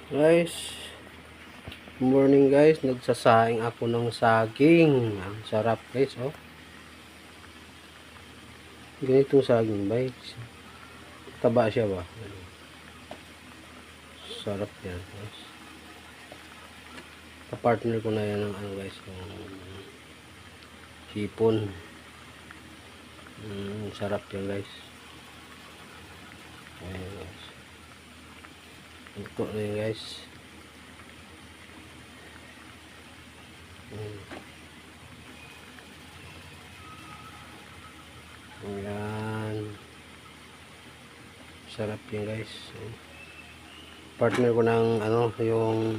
Guys, morning guys, nagsasaing ako ng saging. Ang sarap guys, oh. Ganitong saging guys. Taba siya ba? Sarap yan guys. Kapartner ko na yan ng ano guys, yung hipon. Sarap yan guys. Ayan guys. Ito na yan guys. Ayan. Sarap yan guys. Partner ko ng ano, yung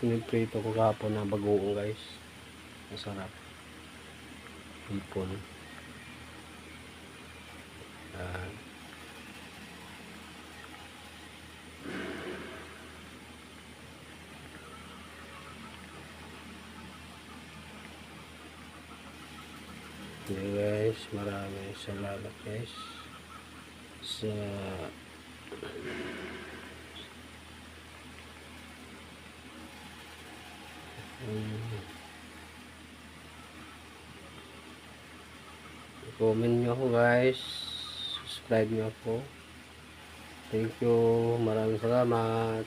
piniprito ko kahapon na bagoong guys. Masarap. Hipon. Ayan. Okay guys, maraming salamat guys sa comment nyo ako guys, subscribe nyo ako. Thank you, maraming salamat.